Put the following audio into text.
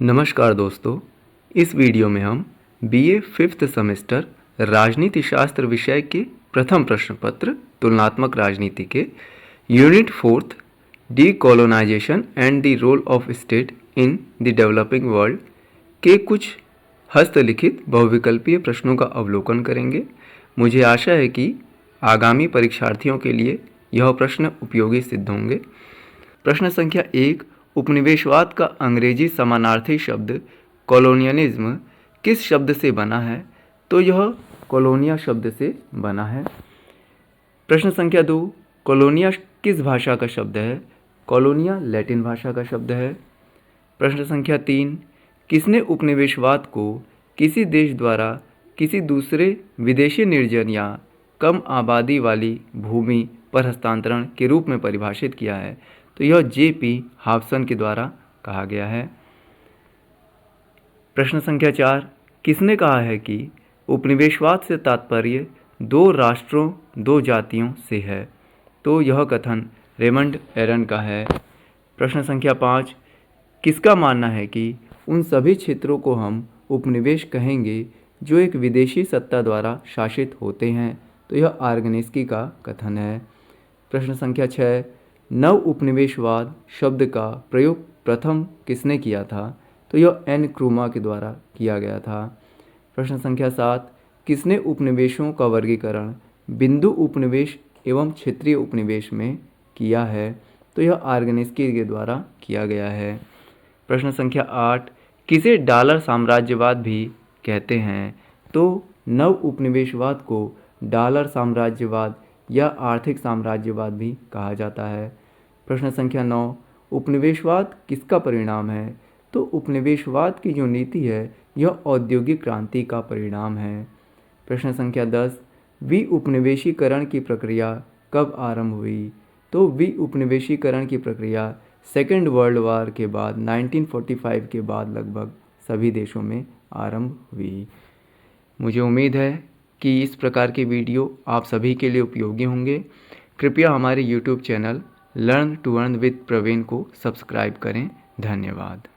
नमस्कार दोस्तों, इस वीडियो में हम बीए 5th सेमेस्टर राजनीति शास्त्र विषय के प्रथम प्रश्न पत्र तुलनात्मक राजनीति के unit 4th decolonisation and the role of state in the developing world के कुछ हस्तलिखित बहुविकल्पीय प्रश्नों का अवलोकन करेंगे। मुझे आशा है कि आगामी परीक्षार्थियों के लिए यह प्रश्न उपयोगी सिद्ध होंगे। प्रश्न संख्या 1, उपनिवेशवाद का अंग्रेजी समानार्थी शब्द कॉलोनियलिज्म किस शब्द से बना है? तो यह कॉलोनिया शब्द से बना है। प्रश्न संख्या 2, कॉलोनिया किस भाषा का शब्द है? कॉलोनिया लैटिन भाषा का शब्द है। प्रश्न संख्या 3, किसने उपनिवेशवाद को किसी देश द्वारा किसी दूसरे विदेशी निर्जन या कम आबादी वाली भूमि पर हस्तांतरण के रूप में परिभाषित किया है? तो यह J.P. हॉब्सन के द्वारा कहा गया है। प्रश्न संख्या 4, किसने कहा है कि उपनिवेशवाद से तात्पर्य दो राष्ट्रों दो जातियों से है? तो यह कथन रेमंड एरन का है। प्रश्न संख्या 5, किसका मानना है कि उन सभी क्षेत्रों को हम उपनिवेश कहेंगे जो एक विदेशी सत्ता द्वारा शासित होते हैं? तो यह आर्गनेस्की का कथन है। प्रश्न संख्या 6, नव उपनिवेशवाद शब्द का प्रयोग प्रथम किसने किया था? तो यह एन क्रूमा के द्वारा किया गया था। प्रश्न संख्या 7, किसने उपनिवेशों का वर्गीकरण बिंदु उपनिवेश एवं क्षेत्रीय उपनिवेश में किया है? तो यह आर्गनेस्की के द्वारा किया गया है। प्रश्न संख्या 8, किसे डॉलर साम्राज्यवाद भी कहते हैं? तो नव उपनिवेशवाद को डॉलर साम्राज्यवाद या आर्थिक साम्राज्यवाद भी कहा जाता है। प्रश्न संख्या 9, उपनिवेशवाद किसका परिणाम है? तो उपनिवेशवाद की जो नीति है यह औद्योगिक क्रांति का परिणाम है। प्रश्न संख्या 10, विउपनिवेशीकरण की प्रक्रिया कब आरंभ हुई? तो विउपनिवेशीकरण की प्रक्रिया सेकेंड वर्ल्ड वॉर के बाद 1945 के बाद लगभग सभी देशों में आरंभ हुई। मुझे उम्मीद है कि इस प्रकार के वीडियो आप सभी के लिए उपयोगी होंगे। कृपया हमारे YouTube channel learn to earn with Praveen को सब्सक्राइब करें। धन्यवाद।